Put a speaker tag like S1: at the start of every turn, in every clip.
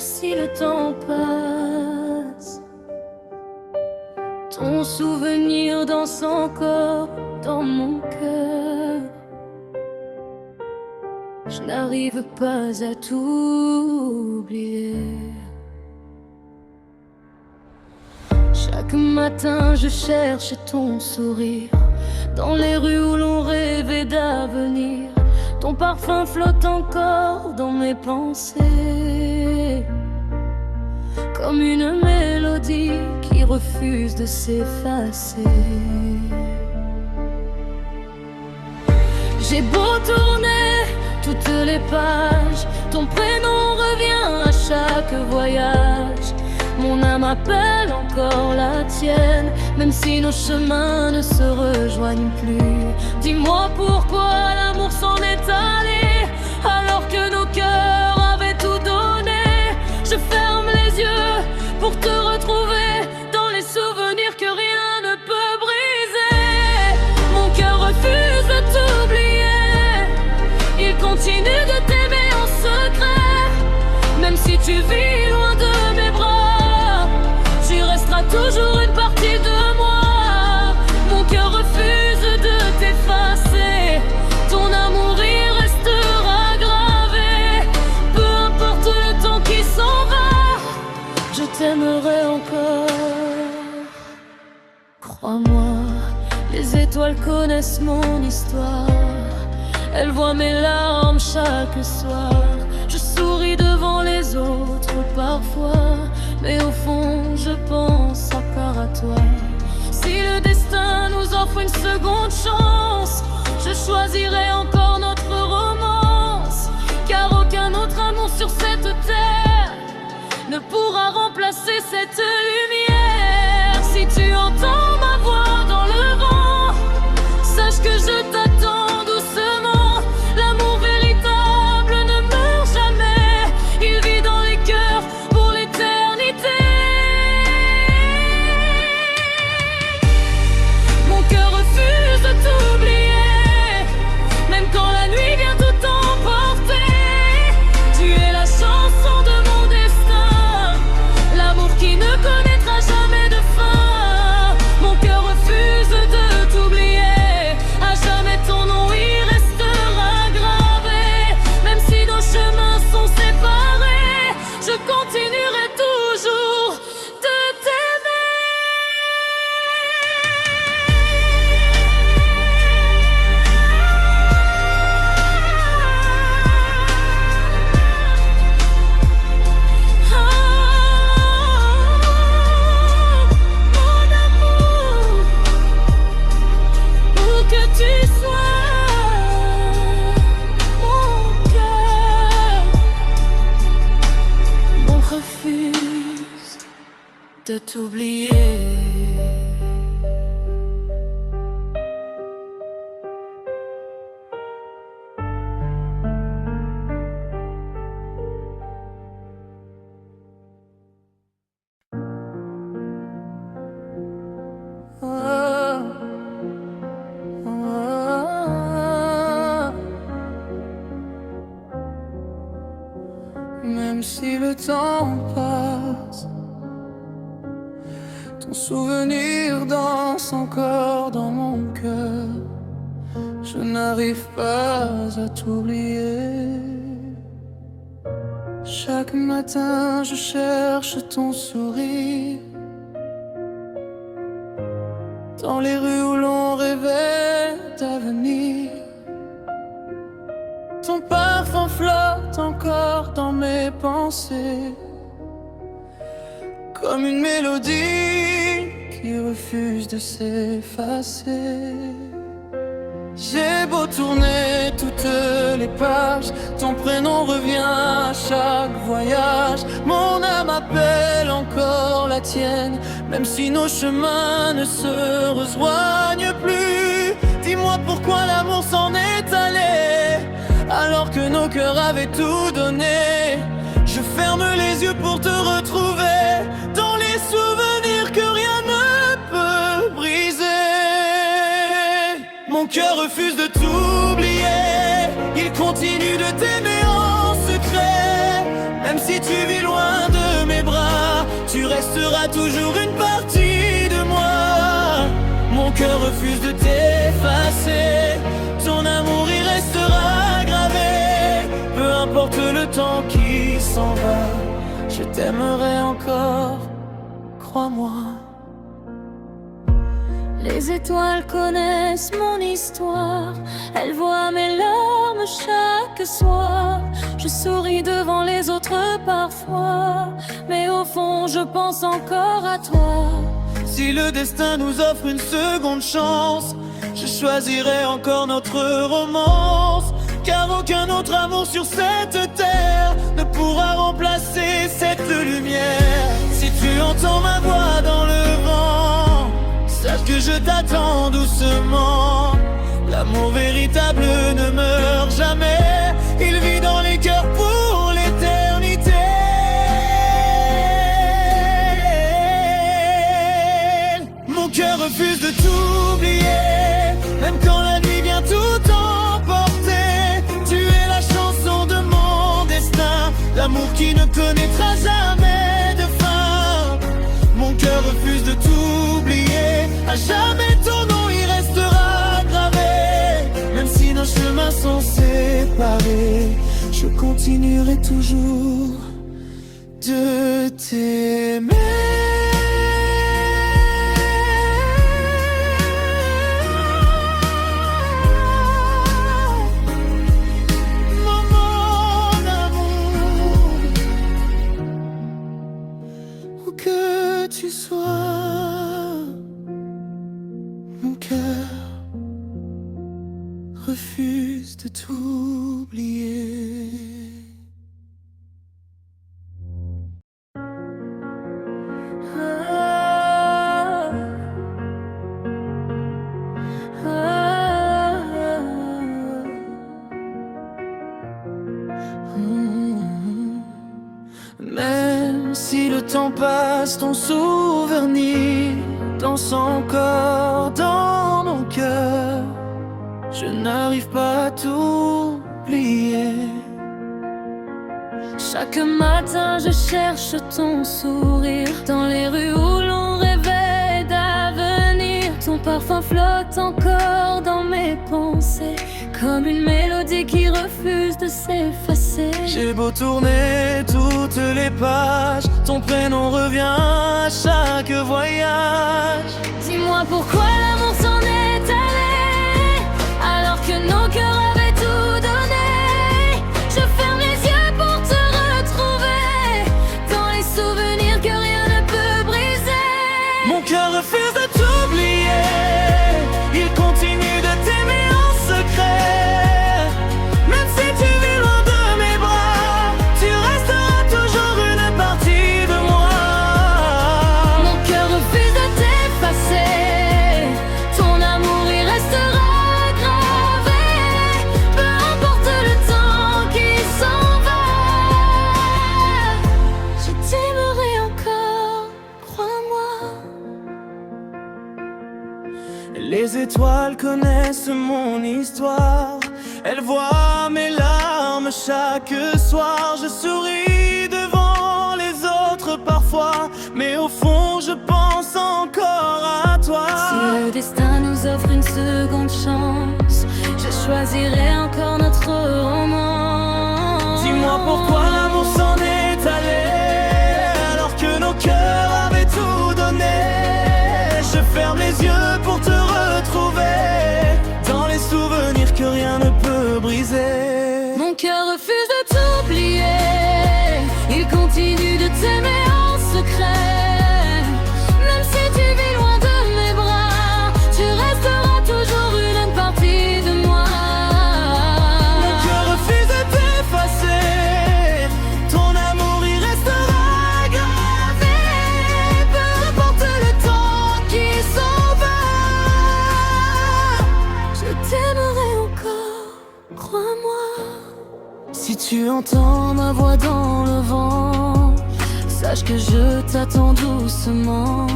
S1: même si le temps passe. Ton souvenir danse encore dans mon cœur. Je n'arrive pas à t'oublier. Chaque matin je cherche ton sourire dans les rues où l'on rêvait d'avenir. Ton parfum flotte encore dans mes pensées, comme une mélodie qui refuse de s'effacer. J'ai beau tourner toutes les pages, ton prénom revient à chaque voyage. Mon âme appelle encore la tienne, même si nos chemins ne se rejoignent plus. Dis-moi pourquoi l'amour s'en est allé, alors que nos cœurs avaient tout donné. Je ferme les yeux pour te retrouver dans les souvenirs que rien ne peut briser. Mon cœur refuse de t'oublier, il continue de t'aimer en secret. Même si tu vis loin de mes bras, tu resteras toujours une partie de moi. Mon cœur refuse de t'effacer, ton amour y restera gravé. Peu importe le temps qui s'en va, je t'aimerai encore. Crois-moi, les étoiles connaissent mon histoire. Elles voient mes larmes chaque soir. Je souris devant les autres parfois, mais au fond je pense encore à toi. Si le destin nous offre une seconde chance, je choisirai encore notre romance. Car aucun autre amour sur cette terre ne pourra remplacer cette lumière. Si tu entends ma voix dans le vent, sache que je t'attends doucement. L'amour véritable ne meurt jamais, il vit dans les cœurs pour l'éternité. Mon cœur refuse de t'oublier, même quand la nuit vient tout emporter. Tu es la chanson de mon destin, l'amour qui ne connaîtra jamais de fin. Mon cœur refuse de t'oublier, à jamais ton nom y restera gravé. Même si nos chemins sont séparés, je continuerai toujours de t'aimer. Ah, mon amour, où que tu sois, mon cœur, mon refuse de t'oublier. Ah, ah. Même si le temps passe, ton souvenir danse encore dans mon cœur. Je n'arrive pas à t'oublier. Chaque matin je cherche ton sourire dans les rues où l'on rêvait d'avenir. Ton parfum flotte encore dans mes pensées, comme une mélodie qui refuse de s'effacer. J'ai beau tourner toutes les pages, ton prénom revient à chaque voyage. Mon âme appelle encore la tienne, même si nos chemins ne se rejoignent plus. Dis-moi pourquoi l'amour s'en est allé, alors que nos cœurs avaient tout donné. Je ferme les yeux pour te retrouver dans les souvenirs que rien ne peut briser. Mon cœur refuse de t'oublier, il continue de t'aimer en secret. Même si
S2: tu vis loin de mes bras, tu resteras toujours une partie de moi. Mon cœur refuse de t'effacer, ton amour y restera gravé. Peu importe le temps qui s'en va, je t'aimerai encore, crois-moi.
S1: Les étoiles connaissent mon histoire, elles voient mes larmes chaque soir. Je souris devant les autres parfois, mais au fond je pense encore à toi.
S2: Si le destin nous offre une seconde chance, je choisirai encore notre romance. Car aucun autre amour sur cette terre ne pourra remplacer cette lumière. Si tu entends ma voix dans le vent, sache que je t'attends doucement. L'amour véritable ne meurt jamais, il vit dans les cœurs pour l'éternité. Mon cœur refuse de t'oublier, même quand la nuit vient tout emporter. Tu es la chanson de mon destin, l'amour qui ne connaîtra jamais de fin. Mon cœur refuse de t'oublier, à jamais ton nom y restera gravé. Même si nos chemins sont séparés, je continuerai toujours de t'aimer. Que tu sois, mon cœur refuse de t'oublier. Même si le temps passe, ton souvenir danse encore dans mon cœur. Je n'arrive pas à t'oublier.
S1: Chaque matin je cherche ton sourire dans les rues où l'on rêvait d'avenir. Ton parfum flotte encore dans mes pensées, comme une mélodie qui refuse de s'effacer.
S2: J'ai beau tourner toutes les pages, ton prénom revient à chaque voyage.
S1: Dis-moi pourquoi l'amour s'en est allé, alors que nos cœurs avaient tout donné. Je ferme les yeux pour te retrouver, dans les souvenirs que rien ne peut briser.
S2: Mon cœur refuse de t'oublier, il continue de t'aimer en secret. Même si tu vis loin de mes bras, tu resteras toujours une partie de moi.
S1: Mon cœur refuse de t'effacer, ton amour y restera gravé. Peu importe le temps qui s'en va, je t'aimerai encore, crois-moi.
S2: Les étoiles connaissent mon histoire, elles voient mes larmes chaque soir. Je souris devant les autres parfois, mais au fond je pense encore à toi.
S1: Si le destin nous offre une seconde chance, je choisirai encore notre romance.
S2: Dis-moi pourquoi l'amour s'en est allé, alors que nos cœurs avaient tout donné. Je ferme les yeux pour te retrouver, dans les souvenirs que rien ne peut briser.
S1: Mon cœur refuse de t'oublier, il continue de t'aimer en secret. Même si tu vis loin de mes bras, tu resteras toujours une partie de moi.
S2: Mon cœur refuse de t'effacer, ton amour y restera gravé.
S1: Peu importe le temps qui s'en va, je t'aimerai encore, crois-moi.
S2: Si tu entends ma voix dans le vent,
S1: Sache que je t'attends doucement.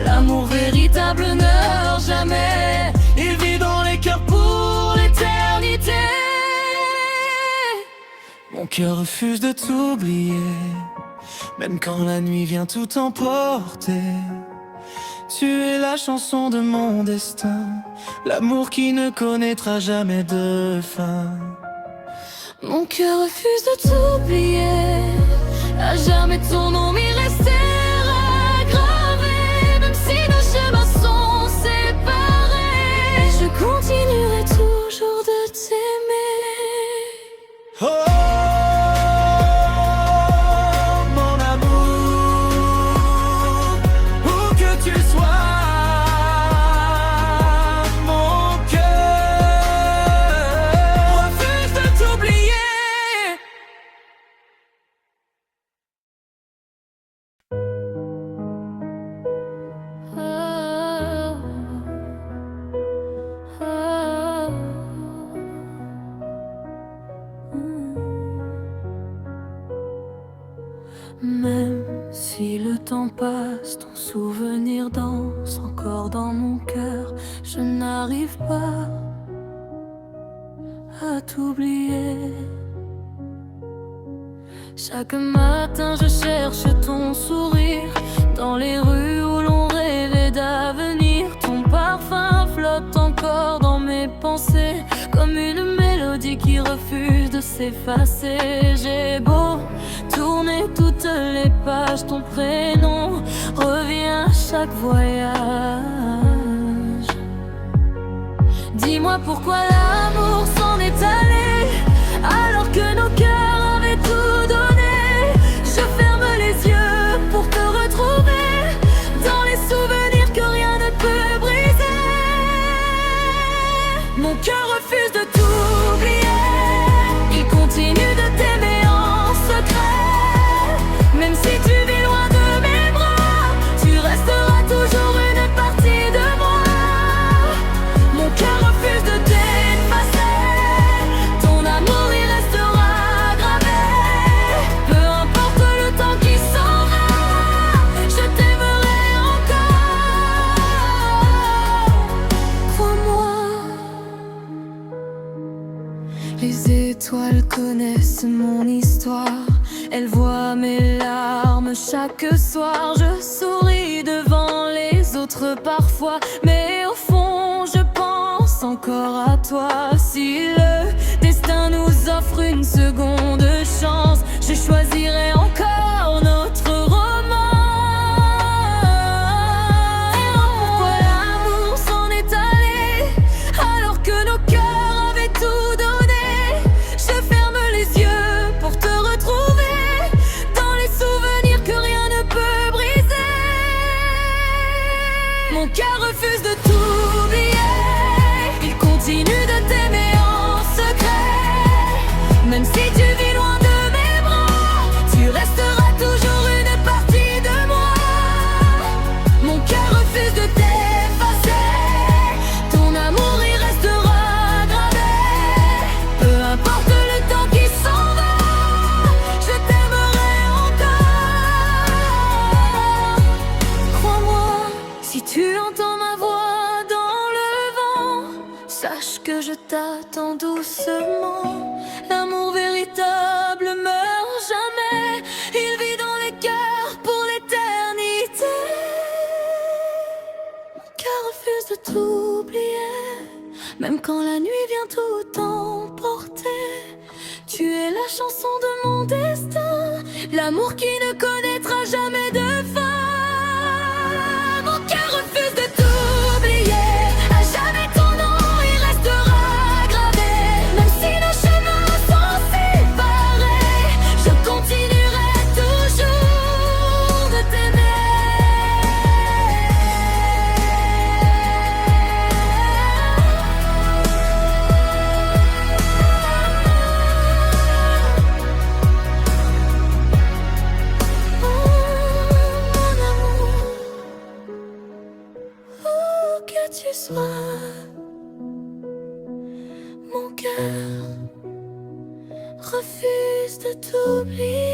S1: L'amour véritable ne meurt jamais,
S2: il vit dans les cœurs pour l'éternité.
S1: mon cœur
S2: cœur refuse de t'oublier, même quand la nuit vient tout emporter. Tu es la chanson de mon destin, l'amour qui ne connaîtra jamais de fin.
S1: Mon cœur refuse de t'oublier, à jamais ton nom m'y restera gravé. Même si nos chemins sont séparés, je continuerai toujours de t'aimer.
S2: Oh, mon amour, où que tu sois, mon cœur refuse de t'oublier.
S1: Oh, oh, Même si le temps passe, ton souvenir danse encore dans mon cœur. Je n'arrive pas à t'oublier. Chaque matin je cherche ton sourire dans les rues où l'on rêvait d'avenir. Ton parfum flotte encore dans mes pensées, comme une mélodie qui refuse de s'effacer. J'ai beau tourner toutes les pages, ton prénom revient à chaque voyage. Dis-moi pourquoi l'amour s'en est allé, alors que nos cœurs avaient tout donné. Je ferme les yeux pour te retrouver dans les souvenirs que rien ne peut briser. Mon cœur refuse de t'oublier, il continue de t'aimer en secret. Même si tu vis loin de mes bras, tu resteras toujours une partie de moi. Mon cœur refuse de t'effacer, ton amour y restera gravé. Peu importe le temps qui s'en va, je t'aimerai encore. Crois-moi. Les étoiles connaissent mon histoire, elles voient mes larmes chaque soir. Je souris devant les autres parfois, mais au fond je pense encore à toi. Si le destin nous offre une seconde chance, je choisirai encore notre romance. Dis-moi pourquoi l'amour s'en est allé, alors que nos cœurs avaient tout donné. Je ferme les yeux pour te retrouver dans les souvenirs que rien ne peut briser. Mon cœur refuse de t'oublier, il continue de t'aimer en secret. Même si tu vis loin de mes bras, tu resteras toujours une partie de moi. Mon cœur refuse de t'effacer, ton amour y restera gravé. Peu importe le temps qui s'en va, je t'aimerai encore. Crois-moi, si tu entends ma voix dans le vent, sache que je t'attends doucement. L'amour véritable meurt jamais, il vit dans les cœurs pour l'éternité. Mon cœur refuse de t'oublier, même quand la nuit vient tout emporter. Tu es la chanson de mon destin, l'amour qui ne connaîtra jamais de fin. Mon cœur refuse de t'oublier, à jamais ton nom y restera gravé. Même si nos chemins sont séparés, je continuerai toujours de t'aimer. Oh, mon amour, où que tu sois, mon cœur refuse de t'oublier.